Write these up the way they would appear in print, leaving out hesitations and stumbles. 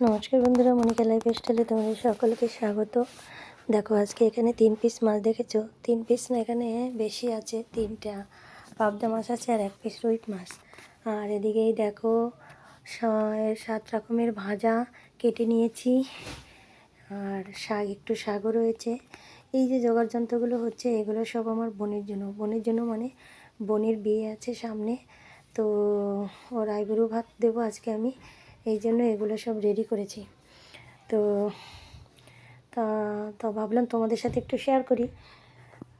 নমস্কার বন্ধুরা, মনিকা লাইফস্টাইলে তোমাদের সকলকে স্বাগত। দেখো আজকে এখানে 3 পিস মাছ দেখেছো। 3 পিস না, এখানে বেশি আছে, 3টা পাবদা মাছ আছে আর 1 পিস রুই মাছ। আর এদিকেই দেখো 7 রকমের ভাজা কেটে নিয়েছি, আর একটু শাকও রয়েছে। এই যে জোগাড় যন্ত্রগুলো হচ্ছে, এগুলো সব আমার বোনের জন্য মানে বোনের বিয়ে আছে সামনে, তো ওর আইবুড়ো ভাত দেবো আজকে আমি, এই জন্য এগুলো সব রেডি করেছি। তো তো ভাবলাম তোমাদের সাথে একটু শেয়ার করি।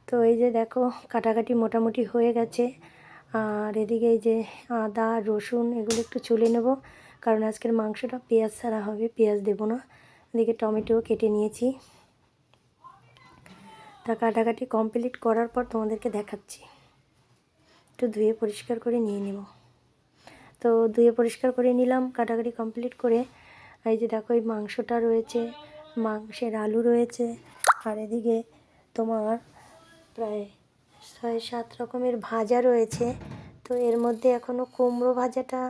তো এই যে দেখো কাটাকাটি মোটামুটি হয়ে গেছে, আর এদিকে এই যে আদা রসুন এগুলো একটু চুলে নেব, কারণ আজকের মাংসটা পেঁয়াজ ছাড়া হবে, পেঁয়াজ দেবো না। এদিকে টমেটো কেটে নিয়েছি। তা কাটাকাটি কমপ্লিট করার পর তোমাদেরকে দেখাচ্ছি। একটু ধুয়ে পরিষ্কার করে নিয়ে নেব। তো ধুয়ে পরিষ্কার করে নিলাম কাটাকাটি কমপ্লিট করে। এই যে দেখো এই মাংসটা রয়েছে, মাংসের আলু রয়েছে, আর এদিকে তোমার প্রায় 6-7 রকমের ভাজা রয়েছে। তো এর মধ্যে এখনও কুমড়ো ভাজাটা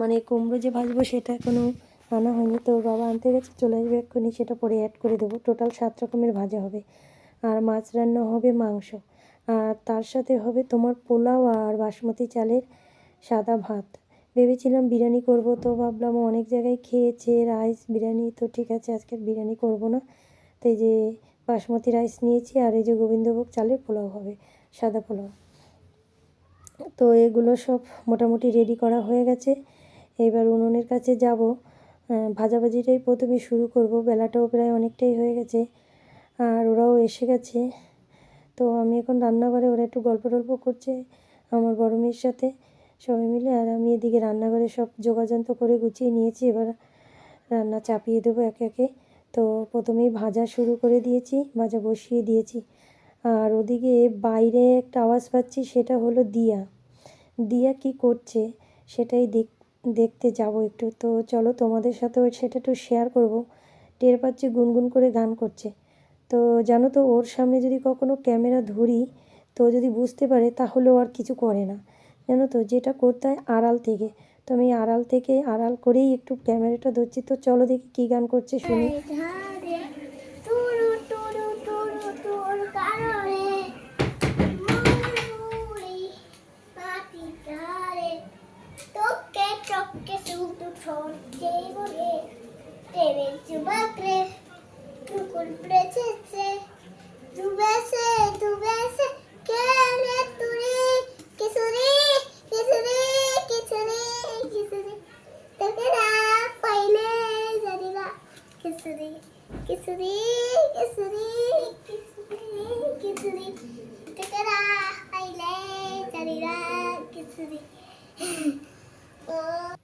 মানে কুমড়ো যে ভাজবো সেটা এখনও আনা হয়নি, তো বাবা আনতে গেছে, চলে আসবে এক্ষুনি, সেটা পরে অ্যাড করে দেবো। টোটাল 7 রকমের ভাজা হবে, আর মাছ রান্না হবে, মাংস, আর তার সাথে হবে তোমার পোলাও আর বাসমতি চালের সাদা ভাত। ভেবেছিলাম বিরিয়ানি করব, তো ভাবলাম অনেক জায়গায় খেয়েছে রাইস বিরিয়ানি, তো ঠিক আছে আজকে বিরিয়ানি করব না। তো এই যে বাসমতি রাইস নিয়েছি, আর এই যে গোবিন্দভোগ চালের পোলাও হবে, সাদা পোলাও। তো এগুলো সব মোটামুটি রেডি করা হয়ে গেছে। এবার উনুনের কাছে যাব, ভাজাভাজিটাই প্রথমে শুরু করব। বেলাটাও প্রায় অনেকটাই হয়ে গেছে, আর ওরাও এসে গেছে। তো আমি এখন রান্নাঘরে, ওরা একটু গল্প টল্প করছে আমার বড় মেয়ের সাথে সবাই মিলে, আর আমি এদিকে রান্নাঘরে সব যোগাযন্ত্র করে গুছিয়ে নিয়েছি। এবার রান্না চাপিয়ে দেবো একে একে। তো প্রথমেই ভাজা শুরু করে দিয়েছি, ভাজা বসিয়ে দিয়েছি। আর ওদিকে বাইরে একটা আওয়াজ পাচ্ছি, সেটা হলো দিয়া কি করছে সেটাই দেখতে যাব একটু। তো চলো তোমাদের সাথেও সেটা একটু শেয়ার করব। টের পাচ্ছি গুনগুন করে গান করছে। তো জানো তো, ওর সামনে যদি কখনো ক্যামেরা ধরি, তো যদি বুঝতে পারে তাহলেও আর কিছু করে না, জানো তো, যেটা করতে হয় আড়াল থেকে। তো আমি আড়াল করেই একটু ক্যামেরাটা ধরছি। তো চলো দেখি কী গান করছে শুনি।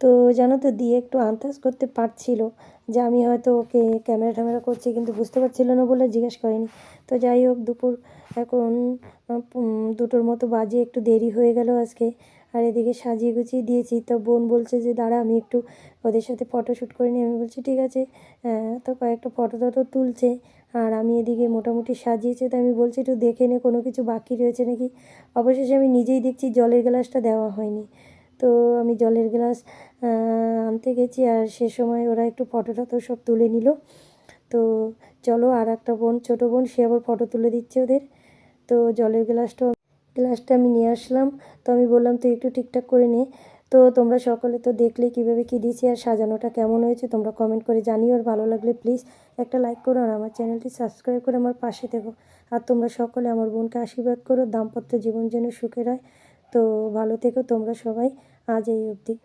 তো জানো তো, দিয়ে একটু আন্দাজ করতে পারছিল যে আমি হয়তো ওকে ক্যামেরা করছি, কিন্তু বুঝতে পারছিল না বলে জিজ্ঞেস করিনি। তো যাই হোক, দুপুর এখন 2টোর মতো বাজে, একটু দেরি হয়ে গেল আজকে। আর এদিকে সাজিয়ে গুছিয়ে দিয়েছি। তো বোন বলছে যে দাঁড়া আমি একটু ওদের সাথে ফটোশ্যুট করে নিই। আমি বলছি ঠিক আছে। তো কয়েকটা ফটো তুলছে, আর আমি এদিকে মোটামুটি সাজিয়েছে। তো আমি বলছি একটু দেখে নে কোনো কিছু বাকি রয়েছে নাকি। অবশেষে আমি নিজেই দেখছি জলের গ্লাসটা দেওয়া হয়নি। তো আমি জলের গ্লাস আনতে গেছি, আর সে সময় ওরা একটু ফটোটা তো সব তুলে নিল। তো চলো, আর একটা বোন, ছোটো বোন, সে আবার ফটো তুলে দিচ্ছে ওদের। তো জলের গ্লাসটা আমি নিয়ে আসলাম। তো আমি বললাম তুই একটু ঠিকঠাক করে নে। তো তোমরা সকলে তো দেখলে কীভাবে কী দিয়েছি, আর সাজানোটা কেমন হয়েছে তোমরা কমেন্ট করে জানিও। আর ভালো লাগলে প্লিজ একটা লাইক করো, আর আমার চ্যানেলটি সাবস্ক্রাইব করে আমার পাশে থেকো। আর তোমরা সকলে আমার বোনকে আশীর্বাদ করো, দাম্পত্য জীবন যেন সুখের হয়। তো ভালো থেকো তোমরা সবাই, আজ এই অবধি।